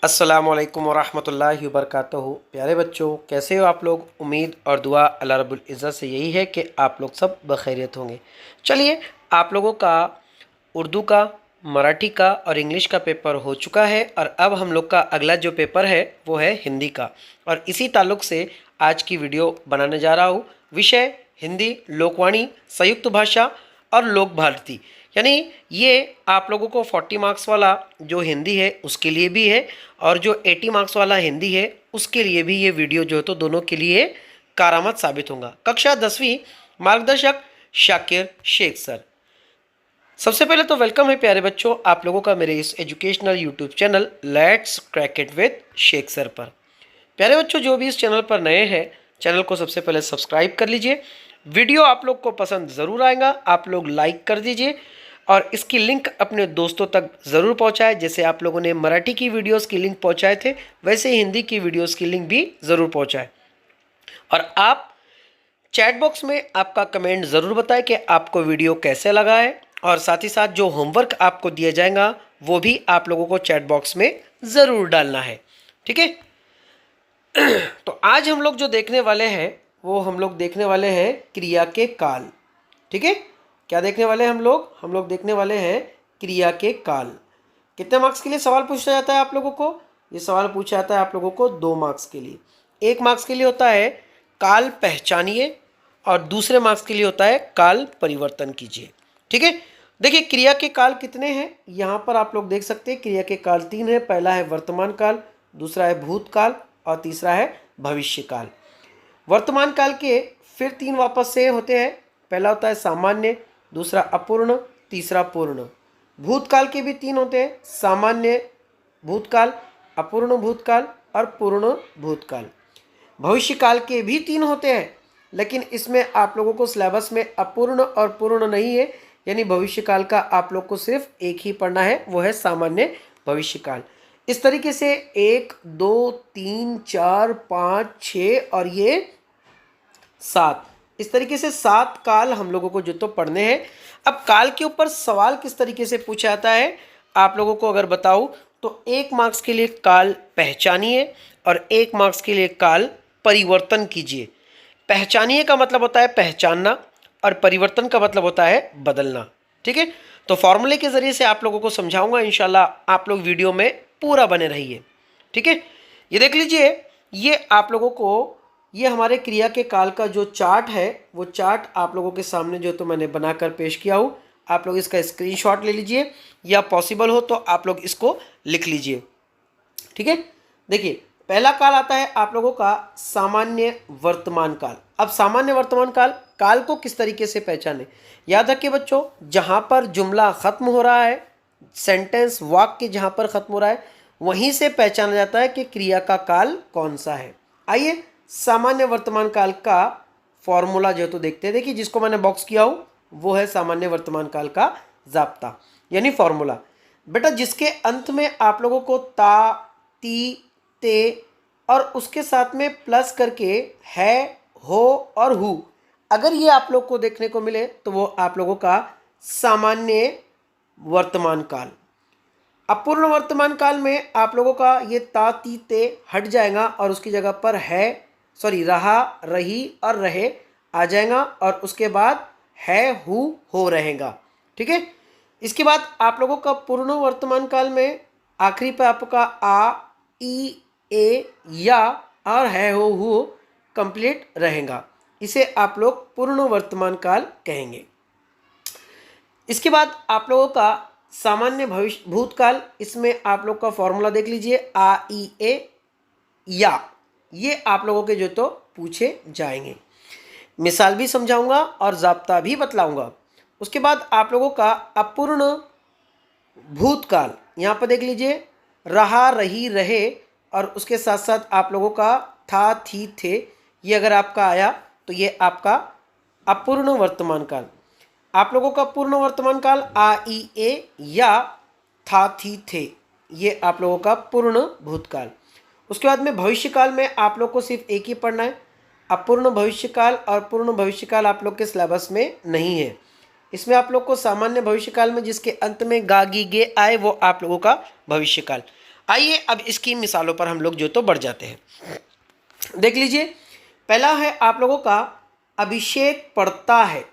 अस्सलामु अलैकुम वरहमतुल्लाहि वबरकातुहू। प्यारे बच्चों, कैसे हो आप लोग। उम्मीद और दुआ अल्लाह रब्बुल इज़्ज़त से यही है कि आप लोग सब बखैरियत होंगे। चलिए, आप लोगों का उर्दू का, मराठी का और इंग्लिश का पेपर हो चुका है और अब हम लोग का अगला जो पेपर है वो है हिंदी का। और इसी ताल्लुक़ से आज की वीडियो बनाने जा रहा हूँ। विषय हिंदी, लोकवाणी, संयुक्त भाषा और लोक भारती। यानी ये आप लोगों को 40 मार्क्स वाला जो हिंदी है उसके लिए भी है और जो 80 मार्क्स वाला हिंदी है उसके लिए भी ये वीडियो जो है तो दोनों के लिए कारआमद साबित होगा। कक्षा 10वीं, मार्गदर्शक शाकिर शेख सर। सबसे पहले तो वेलकम है प्यारे बच्चों आप लोगों का मेरे इस educational YouTube channel let's crack it with Shaikh sir पर। प्यारे बच्चों, जो भी इस चैनल पर नए हैं, चैनल को सबसे पहले सब्सक्राइब कर लीजिए। वीडियो आप लोग को पसंद ज़रूर आएगा, आप लोग लाइक कर दीजिए और इसकी लिंक अपने दोस्तों तक ज़रूर पहुंचाएं। जैसे आप लोगों ने मराठी की वीडियोस की लिंक पहुंचाए थे, वैसे ही हिंदी की वीडियोस की लिंक भी ज़रूर पहुंचाएं। और आप चैट बॉक्स में आपका कमेंट ज़रूर बताएं कि आपको वीडियो कैसे लगा है और साथ ही साथ जो होमवर्क आपको दिया जाएगा वो भी आप लोगों को चैट बॉक्स में ज़रूर डालना है। ठीक है। तो आज हम लोग जो देखने वाले हैं वो हम लोग देखने वाले हैं क्रिया के काल। ठीक है। क्या देखने वाले हैं हम लोग देखने वाले हैं क्रिया के काल। कितने मार्क्स के लिए सवाल पूछा जाता है आप लोगों को? ये सवाल पूछा जाता है आप लोगों को 2 मार्क्स के लिए। 1 मार्क्स के लिए होता है काल पहचानिए और दूसरे मार्क्स के लिए होता है काल परिवर्तन कीजिए। ठीक है। देखिए, क्रिया के काल कितने हैं यहाँ पर आप लोग देख सकते हैं। क्रिया के काल 3 है। पहला है वर्तमान काल, दूसरा है भूतकाल और तीसरा है भविष्य काल। वर्तमान काल के फिर 3 वापस से होते हैं। पहला होता है सामान्य, दूसरा अपूर्ण, तीसरा पूर्ण। भूतकाल के भी 3 होते हैं, सामान्य भूतकाल, अपूर्ण भूतकाल और पूर्ण भूतकाल। भविष्य काल के भी 3 होते हैं, लेकिन इसमें आप लोगों को सिलेबस में अपूर्ण और पूर्ण नहीं है। यानी भविष्य काल का आप लोग को सिर्फ एक ही पढ़ना है, वो है सामान्य भविष्य काल। इस तरीके से 1 2 3 4 5 6 और ये 7, इस तरीके से 7 काल हम लोगों को जो तो पढ़ने हैं। अब काल के ऊपर सवाल किस तरीके से पूछा जाता है आप लोगों को अगर बताऊं तो 1 मार्क्स के लिए काल पहचानिए और 1 मार्क्स के लिए काल परिवर्तन कीजिए। पहचानिए का मतलब होता है पहचानना और परिवर्तन का मतलब होता है बदलना। ठीक है। तो फॉर्मूले के ज़रिए से आप लोगों को समझाऊंगा, इंशाल्लाह आप लोग वीडियो में पूरा बने रहिए। ठीक है। ये देख लीजिए, ये आप लोगों को ये हमारे क्रिया के काल का जो चार्ट है वो चार्ट आप लोगों के सामने जो तो मैंने बनाकर पेश किया हूँ। आप लोग इसका स्क्रीनशॉट ले लीजिए या पॉसिबल हो तो आप लोग इसको लिख लीजिए। ठीक है। देखिए, पहला काल आता है आप लोगों का सामान्य वर्तमान काल। अब सामान्य वर्तमान काल, काल को किस तरीके से पहचाने? याद रखिए बच्चों, जहाँ पर जुमला ख़त्म हो रहा है, सेंटेंस वाक्य जहाँ पर ख़त्म हो रहा है, वहीं से पहचाना जाता है कि क्रिया का काल कौन सा है। आइए सामान्य वर्तमान काल का फॉर्मूला जो तो देखते हैं। देखिए, जिसको मैंने बॉक्स किया हूँ वो है सामान्य वर्तमान काल का जाब्ता यानी फॉर्मूला। बेटा, जिसके अंत में आप लोगों को ता, ती, ते और उसके साथ में प्लस करके है, हो और हु, अगर ये आप लोग को देखने को मिले तो वो आप लोगों का सामान्य वर्तमान काल। अपूर्ण वर्तमान काल में आप लोगों का ये ता, ती, ते हट जाएगा और उसकी जगह पर है, रहा, रही और रहे आ जाएगा और उसके बाद है, हु, हो रहेगा। ठीक है। इसके बाद आप लोगों का पूर्ण वर्तमान काल में आखिरी पे आपका आ, ई, ए, या और है, हो कंप्लीट रहेगा। इसे आप लोग पूर्ण वर्तमान काल कहेंगे। इसके बाद आप लोगों का सामान्य भविष्य भूतकाल, इसमें आप लोग का फॉर्मूला देख लीजिए, आ, ई, ए, या, ये आप लोगों के जो तो पूछे जाएंगे। मिसाल भी समझाऊंगा और जाब्ता भी बतलाऊंगा। उसके बाद आप लोगों का अपूर्ण भूतकाल, यहाँ पर देख लीजिए, रहा, रही, रहे और उसके साथ साथ आप लोगों का था, थी, थे, ये अगर आपका आया तो ये आपका अपूर्ण वर्तमान काल। आप लोगों का पूर्ण वर्तमान काल आ, ई, ए, या, था, थी, थे, ये आप लोगों का पूर्ण भूतकाल। उसके बाद में भविष्य काल में आप लोग को सिर्फ एक ही पढ़ना है, अपूर्ण भविष्य काल और पूर्ण भविष्य काल आप लोग के सिलेबस में नहीं है। इसमें आप लोग को सामान्य भविष्य काल में जिसके अंत में गा, गी, गे आए वो आप लोगों का भविष्य काल। आइए अब इसकी मिसालों पर हम लोग जो तो बढ़ जाते हैं। देख लीजिए, पहला है आप लोगों का अभिषेक पढ़ता है।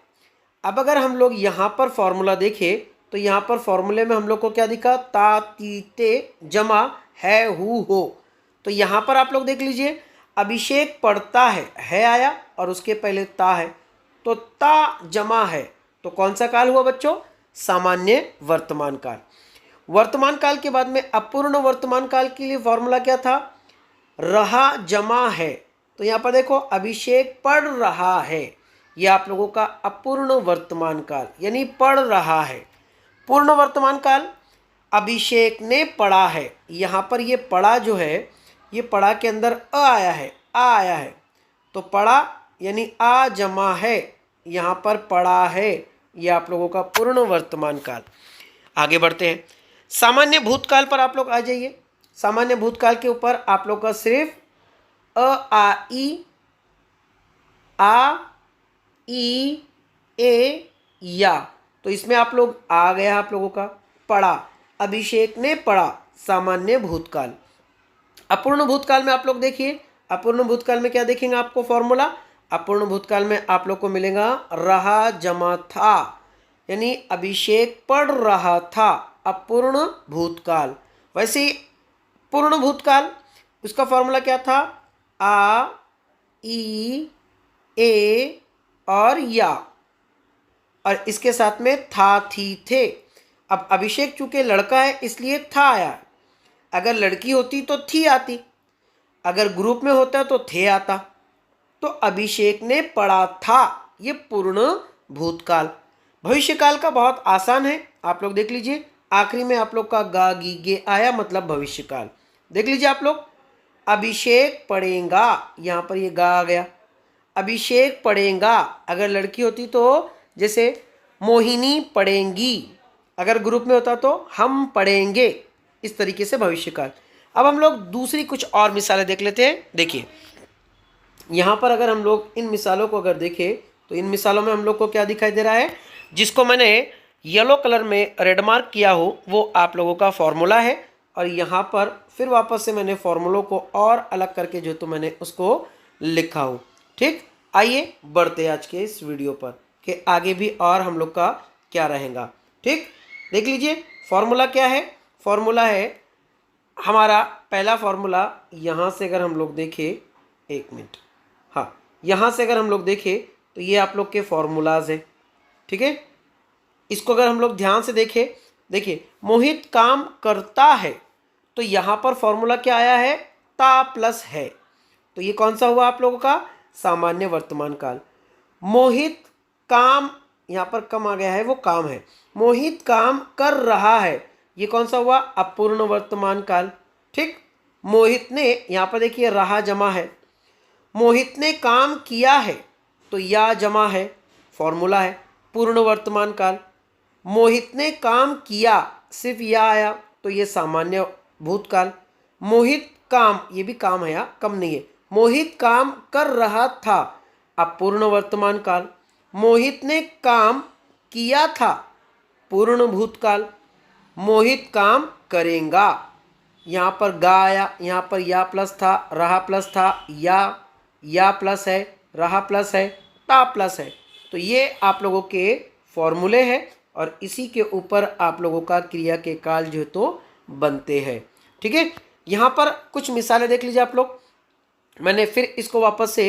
अब अगर हम लोग यहाँ पर फॉर्मूला देखें तो यहाँ पर फॉर्मूले में हम लोग को क्या दिखा, ता ती ते जमा है हु हो। तो यहाँ पर आप लोग देख लीजिए, अभिषेक पढ़ता है आया और उसके पहले ता है, तो ता जमा है, तो कौन सा काल हुआ बच्चों, सामान्य वर्तमान काल। वर्तमान काल के बाद में अपूर्ण वर्तमान काल के लिए फॉर्मूला क्या था, रहा जमा है। तो यहाँ पर देखो अभिषेक पढ़ रहा है, ये आप लोगों का अपूर्ण वर्तमान काल यानी पढ़ रहा है। पूर्ण वर्तमान काल, अभिषेक ने पढ़ा है। यहाँ पर ये पढ़ा जो है, ये पढ़ा के अंदर अ आया है, आ आया है, तो पढ़ा यानी आ जमा है, यहाँ पर पढ़ा है, ये आप लोगों का पूर्ण वर्तमान काल। आगे बढ़ते हैं, सामान्य भूतकाल पर आप लोग आ जाइए। सामान्य भूतकाल के ऊपर आप लोग का सिर्फ अ आ ई ए या, तो इसमें आप लोग आ गया आप लोगों का पढ़ा, अभिषेक ने पढ़ा, सामान्य भूतकाल। अपूर्ण भूतकाल में आप लोग देखिए, अपूर्ण भूतकाल में क्या देखेंगे आपको फॉर्मूला, अपूर्ण भूतकाल में आप लोग को मिलेगा रहा जमा था, यानी अभिषेक पढ़ रहा था, अपूर्ण भूतकाल। वैसे ही पूर्ण भूतकाल, उसका फॉर्मूला क्या था, आ ई ए और या, और इसके साथ में था थी थे। अब अभिषेक चूंकि लड़का है इसलिए था आया, अगर लड़की होती तो थी आती, अगर ग्रुप में होता तो थे आता। तो अभिषेक ने पढ़ा था, ये पूर्ण भूतकाल। भविष्यकाल का बहुत आसान है, आप लोग देख लीजिए, आखिरी में आप लोग का गा गी गे आया, मतलब भविष्यकाल। देख लीजिए आप लोग, अभिषेक पढ़ेगा, यहाँ पर ये गा आ गया, अभिषेक पढ़ेगा, अगर लड़की होती तो जैसे मोहिनी पढ़ेंगी, अगर ग्रुप में होता तो हम पढ़ेंगे, इस तरीके से भविष्यकाल। अब हम लोग दूसरी कुछ और मिसालें देख लेते हैं। देखिए यहाँ पर अगर हम लोग इन मिसालों को अगर देखें तो इन मिसालों में हम लोग को क्या दिखाई दे रहा है, जिसको मैंने येलो कलर में रेड मार्क किया हो वो आप लोगों का फॉर्मूला है, और यहाँ पर फिर वापस से मैंने फॉर्मूलों को और अलग करके जो तो मैंने उसको लिखा हो। ठीक, आइए बढ़ते आज के इस वीडियो पर कि आगे भी और हम लोग का क्या रहेगा। ठीक, देख लीजिए फॉर्मूला क्या है, फॉर्मूला है हमारा पहला फॉर्मूला, यहाँ से अगर हम लोग देखें, एक मिनट, हाँ यहाँ से अगर हम लोग देखें तो ये आप लोग के फॉर्मूलाज है। ठीक है, इसको अगर हम लोग ध्यान से देखें, देखिए मोहित काम करता है, तो यहाँ पर फॉर्मूला क्या आया है, ता प्लस है, तो ये कौन सा हुआ आप लोगों का, सामान्य वर्तमान काल। मोहित काम, यहाँ पर कम आ गया है, वो काम है, मोहित काम कर रहा है, ये कौन सा हुआ, अपूर्ण वर्तमान काल। ठीक, मोहित ने, यहाँ पर देखिए रहा जमा है, मोहित ने काम किया है, तो या जमा है, फॉर्मूला है, पूर्ण वर्तमान काल। मोहित ने काम किया, सिर्फ या आया, तो ये सामान्य भूतकाल। मोहित काम, ये भी काम है, या कम नहीं है, मोहित काम कर रहा था, अपूर्ण वर्तमान काल। मोहित ने काम किया था, पूर्ण भूतकाल। मोहित काम करेगा, यहाँ पर गा आया, यहाँ पर या प्लस था, रहा प्लस था, या प्लस है, रहा प्लस है, ता प्लस है, तो ये आप लोगों के फॉर्मूले हैं और इसी के ऊपर आप लोगों का क्रिया के काल जो तो बनते हैं। ठीक है, यहाँ पर कुछ मिसालें देख लीजिए आप लोग, मैंने फिर इसको वापस से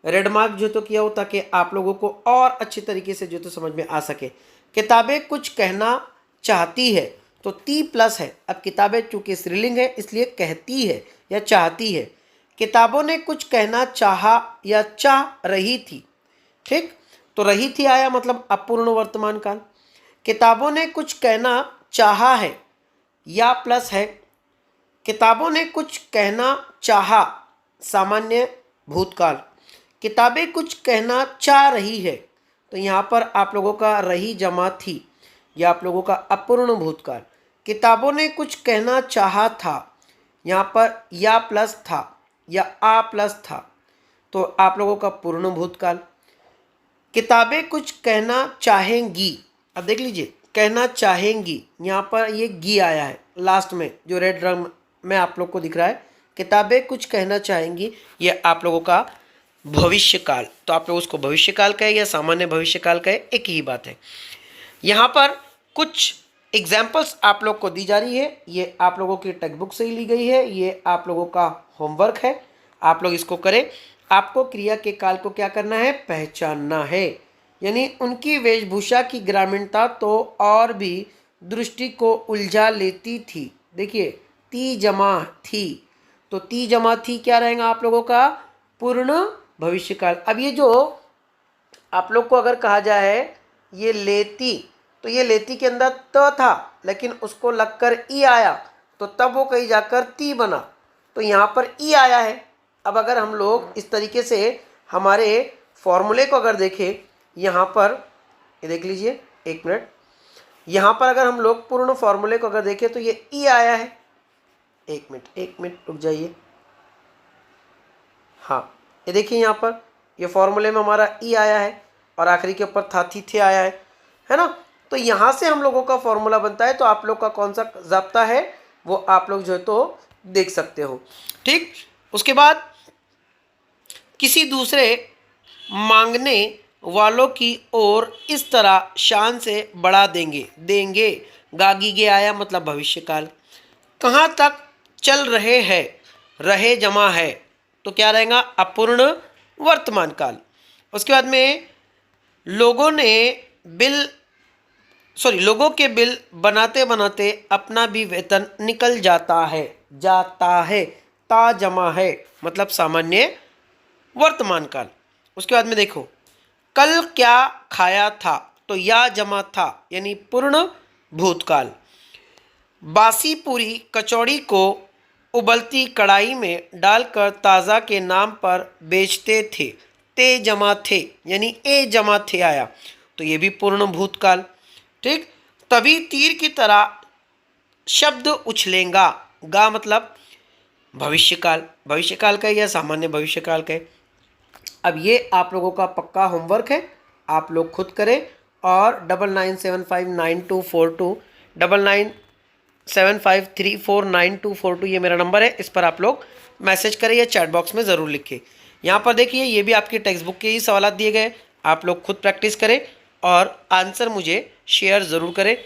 रेड मार्क जो तो किया हो ताकि आप लोगों को और अच्छी तरीके से जो तो समझ में आ सके। किताबें कुछ कहना चाहती है, तो ती प्लस है, अब किताबें चूंकि स्त्रीलिंग है इसलिए कहती है या चाहती है। किताबों ने कुछ कहना चाहा या चाह रही थी। ठीक, तो रही थी आया, मतलब अपूर्ण वर्तमान काल। किताबों ने कुछ कहना चाहा है, या प्लस है, किताबों ने कुछ कहना चाहा, सामान्य भूतकाल। किताबें कुछ कहना चाह रही है, तो यहाँ पर आप लोगों का रही जमा थी, यह आप लोगों का अपूर्ण भूतकाल। किताबों ने कुछ कहना चाहा था, यहाँ पर या प्लस था या आ प्लस था, तो आप लोगों का पूर्ण भूतकाल। किताबें कुछ कहना चाहेंगी, अब देख लीजिए कहना चाहेंगी, यहाँ पर ये गी आया है लास्ट में जो रेड रंग में आप लोग को दिख रहा है किताबें कुछ कहना चाहेंगी, ये आप लोगों का भविष्य काल। तो आप लोग उसको भविष्य काल कहे या सामान्य भविष्य काल कहे, एक ही बात है। यहाँ पर कुछ एग्जाम्पल्स आप लोग को दी जा रही है, ये आप लोगों की टेक्स्ट बुक से ही ली गई है, ये आप लोगों का होमवर्क है, आप लोग इसको करें। आपको क्रिया के काल को क्या करना है, पहचानना है। यानी उनकी वेशभूषा की ग्रामीणता तो और भी दृष्टि को उलझा लेती थी। देखिए ती जमा थी, तो ती जमा थी क्या रहेगा आप लोगों का, पूर्ण भविष्यकाल। अब ये जो आप लोग को अगर कहा जाए ये लेती, तो ये लेती के अंदर त था लेकिन उसको लगकर ई आया, तो तब वो कहीं जाकर ती बना, तो यहाँ पर ई आया है। अब अगर हम लोग इस तरीके से हमारे फॉर्मूले को अगर देखें, यहाँ पर ये देख लीजिए, एक मिनट, यहाँ पर अगर हम लोग पूर्ण फॉर्मूले को अगर देखें तो ये ई आया है। एक मिनट रुक जाइए, हाँ ये देखिए यहाँ पर ये फॉर्मूले में हमारा ई आया है और आखिरी के ऊपर था थी थे आया है ना। तो यहाँ से हम लोगों का फॉर्मूला बनता है। तो आप लोग का कौन सा ज़ाब्ता है वो आप लोग जो है तो देख सकते हो, ठीक। उसके बाद किसी दूसरे मांगने वालों की ओर इस तरह शान से बढ़ा देंगे। गागी गे आया मतलब भविष्यकाल। कहाँ तक चल रहे हैं, रहे जमा है, तो क्या रहेगा, अपूर्ण वर्तमान काल। उसके बाद में लोगों के बिल बनाते बनाते अपना भी वेतन निकल जाता है। ता जमा है मतलब सामान्य वर्तमान काल। उसके बाद में देखो कल क्या खाया था, तो या जमा था यानी पूर्ण भूतकाल। बासी पूरी कचौड़ी को उबलती कढ़ाई में डालकर ताज़ा के नाम पर बेचते थे। ते जमा थे यानी ए जमा थे आया, तो ये भी पूर्ण भूतकाल, ठीक। तभी तीर की तरह शब्द उछलेगा। गा मतलब भविष्यकाल, भविष्यकाल का या सामान्य भविष्यकाल का। अब ये आप लोगों का पक्का होमवर्क है, आप लोग खुद करें। और 99759242 9975349242 ये मेरा नंबर है, इस पर आप लोग मैसेज करें या चैट बॉक्स में ज़रूर लिखें। यहाँ पर देखिए ये भी आपकी टेक्स्ट बुक के ही सवाल दिए गए, आप लोग खुद प्रैक्टिस करें और आंसर मुझे शेयर ज़रूर करें।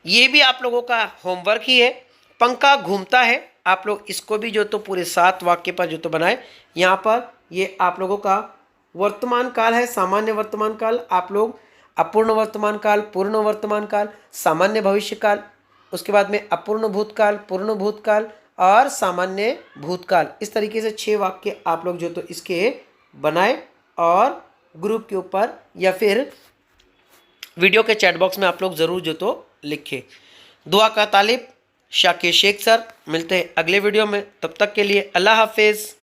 ये भी आप लोगों का होमवर्क ही है। पंखा घूमता है, आप लोग इसको भी जो तो पूरे 7 वाक्य पर जो तो बनाए। यहाँ पर ये आप लोगों का वर्तमान काल है, सामान्य वर्तमान काल, आप लोग अपूर्ण वर्तमान काल, पूर्ण वर्तमान काल, सामान्य भविष्य काल, उसके बाद में अपूर्ण भूतकाल, पूर्ण भूतकाल और सामान्य भूतकाल। इस तरीके से 6 वाक्य आप लोग जो तो इसके बनाए और ग्रुप के ऊपर या फिर वीडियो के चैट बॉक्स में आप लोग ज़रूर जो तो लिखें। दुआ का तालिब शाकिर शेख सर। मिलते हैं अगले वीडियो में, तब तक के लिए अल्लाह हाफिज़।